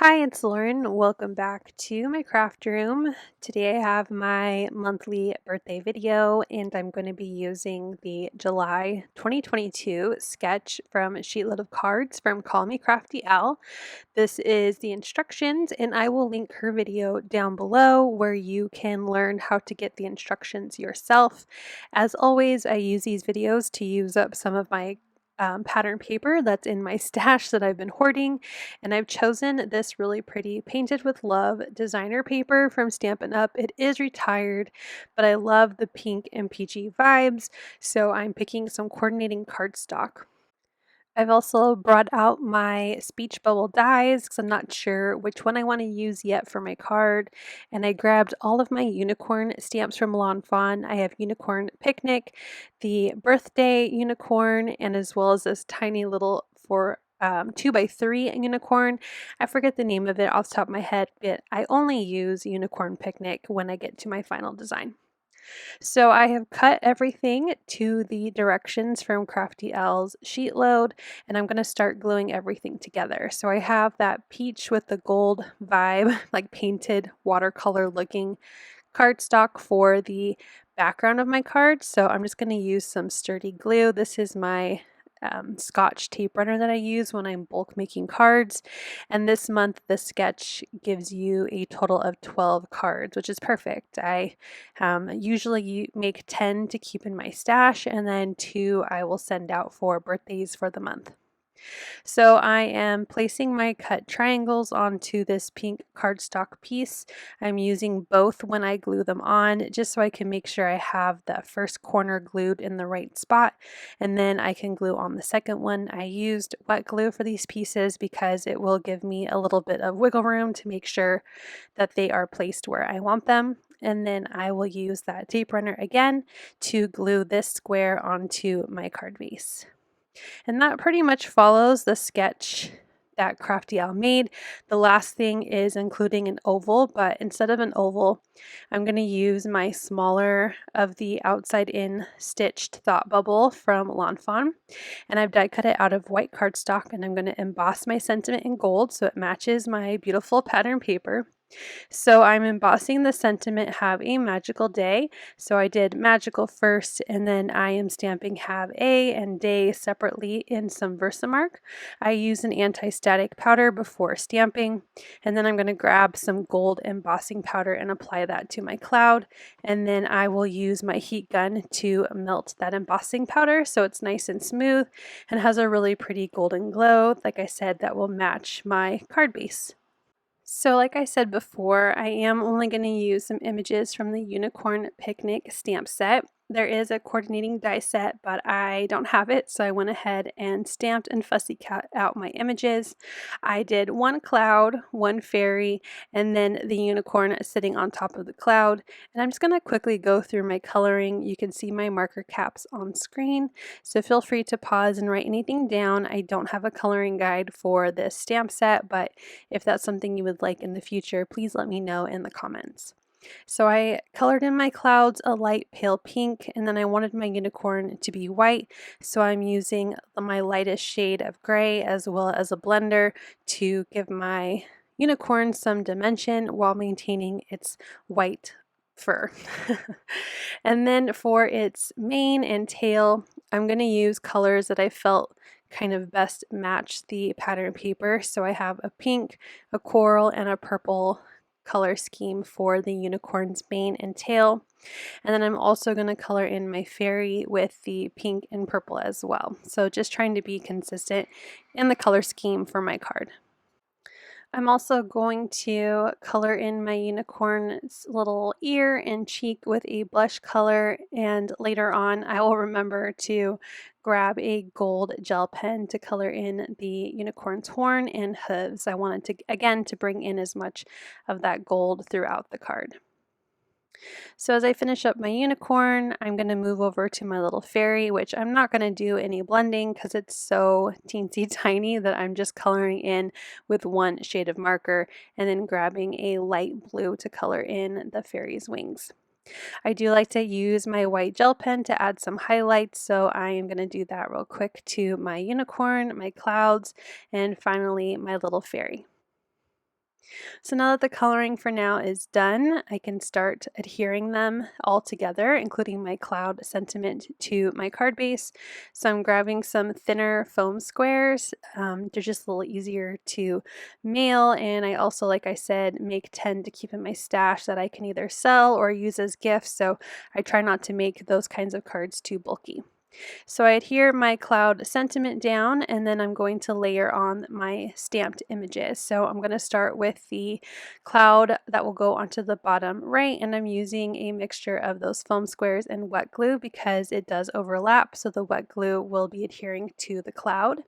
Hi, it's Lauren. Welcome back to my craft room. Today I have my monthly birthday video and I'm going to be using the July 2022 sketch from Sheetload of Cards from Call Me Crafty Al. This is the instructions and I will link her video down below where you can learn how to get the instructions yourself. As always, I use these videos to use up some of my pattern paper that's in my stash that I've been hoarding, and I've chosen this really pretty Painted with Love designer paper from Stampin' Up. It is retired, but I love the pink and peachy vibes, so I'm picking some coordinating cardstock. I've also brought out my speech bubble dies because I'm not sure which one I want to use yet for my card. And I grabbed all of my unicorn stamps from Fawn. I have Unicorn Picnic, the birthday unicorn, and as well as this tiny little 2x3 unicorn. I forget the name of it off the top of my head, but I only use Unicorn Picnic when I get to my final design. So I have cut everything to the directions from Crafty Al's sheet load, and I'm going to start gluing everything together. So I have that peach with the gold vibe, like painted watercolor looking cardstock for the background of my card. So I'm just going to use some sturdy glue. This is my Scotch tape runner that I use when I'm bulk making cards. And this month, the sketch gives you a total of 12 cards, which is perfect. I usually make 10 to keep in my stash, and then 2 I will send out for birthdays for the month. So I am placing my cut triangles onto this pink cardstock piece. I'm using both when I glue them on, just so I can make sure I have the first corner glued in the right spot, and then I can glue on the second one. I used wet glue for these pieces because it will give me a little bit of wiggle room to make sure that they are placed where I want them. And then I will use that tape runner again to glue this square onto my card base. And that pretty much follows the sketch that Crafty Al made. The last thing is including an oval, but instead of an oval, I'm going to use my smaller of the outside in stitched thought bubble from Fawn. And I've die cut it out of white cardstock, and I'm going to emboss my sentiment in gold so it matches my beautiful pattern paper. So I'm embossing the sentiment "Have a magical day." So I did magical first, and then I am stamping "Have a" and "day" separately in some VersaMark. I use an anti-static powder before stamping, and then I'm going to grab some gold embossing powder and apply that to my cloud, and then I will use my heat gun to melt that embossing powder so it's nice and smooth and has a really pretty golden glow, like I said, that will match my card base. So like I said before, I am only going to use some images from the Unicorn Picnic stamp set. There is a coordinating die set, but I don't have it, so I went ahead and stamped and fussy cut out my images. I did one cloud, one fairy, and then the unicorn sitting on top of the cloud. And I'm just going to quickly go through my coloring. You can see my marker caps on screen, so feel free to pause and write anything down. I don't have a coloring guide for this stamp set, but if that's something you would like in the future, please let me know in the comments. So I colored in my clouds a light pale pink, and then I wanted my unicorn to be white, so I'm using my lightest shade of gray as well as a blender to give my unicorn some dimension while maintaining its white fur. And then for its mane and tail, I'm going to use colors that I felt kind of best match the pattern paper. So I have a pink, a coral, and a purple color scheme for the unicorn's mane and tail. And then I'm also going to color in my fairy with the pink and purple as well. So just trying to be consistent in the color scheme for my card. I'm also going to color in my unicorn's little ear and cheek with a blush color, and later on I will remember to grab a gold gel pen to color in the unicorn's horn and hooves. I wanted to, again, to bring in as much of that gold throughout the card. So as I finish up my unicorn, I'm going to move over to my little fairy, which I'm not going to do any blending because it's so teensy tiny that I'm just coloring in with one shade of marker and then grabbing a light blue to color in the fairy's wings. I do like to use my white gel pen to add some highlights, so I am going to do that real quick to my unicorn, my clouds, and finally my little fairy. So now that the coloring for now is done, I can start adhering them all together, including my cloud sentiment to my card base. So I'm grabbing some thinner foam squares. They're just a little easier to mail, and I also, like I said, make 10 to keep in my stash that I can either sell or use as gifts, so I try not to make those kinds of cards too bulky. So I adhere my cloud sentiment down, and then I'm going to layer on my stamped images. So I'm going to start with the cloud that will go onto the bottom right, and I'm using a mixture of those foam squares and wet glue because it does overlap, so the wet glue will be adhering to the cloud.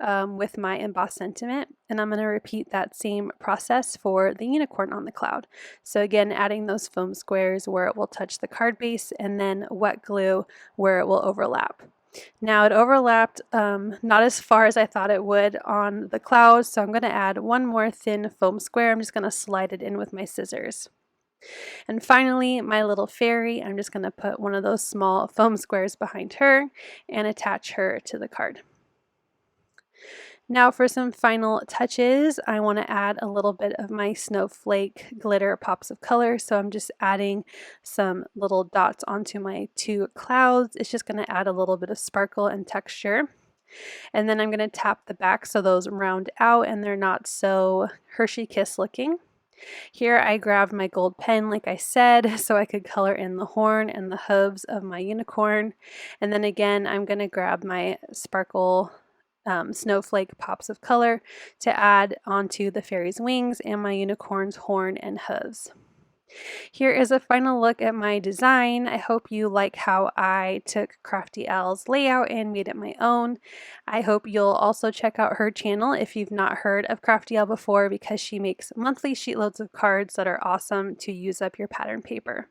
With my embossed sentiment, and I'm going to repeat that same process for the unicorn on the cloud. So again, adding those foam squares where it will touch the card base, and then wet glue where it will overlap. Now it overlapped not as far as I thought it would on the clouds, so I'm going to add one more thin foam square. I'm just going to slide it in with my scissors. And finally, my little fairy, I'm just going to put one of those small foam squares behind her and attach her to the card. Now for some final touches, I want to add a little bit of my Snowflake glitter pops of color. So I'm just adding some little dots onto my two clouds. It's just going to add a little bit of sparkle and texture. And then I'm going to tap the back so those round out and they're not so Hershey Kiss looking. Here I grabbed my gold pen, like I said, so I could color in the horn and the hooves of my unicorn. And then again, I'm going to grab my sparkle snowflake pops of color to add onto the fairy's wings and my unicorn's horn and hooves. Here is a final look at my design. I hope you like how I took Crafty Al's layout and made it my own. I hope you'll also check out her channel if you've not heard of Crafty Al before, because she makes monthly sheet loads of cards that are awesome to use up your pattern paper.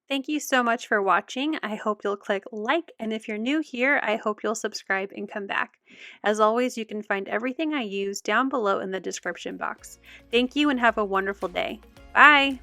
Thank you so much for watching. I hope you'll click like, and if you're new here, I hope you'll subscribe and come back. As always, you can find everything I use down below in the description box. Thank you and have a wonderful day. Bye!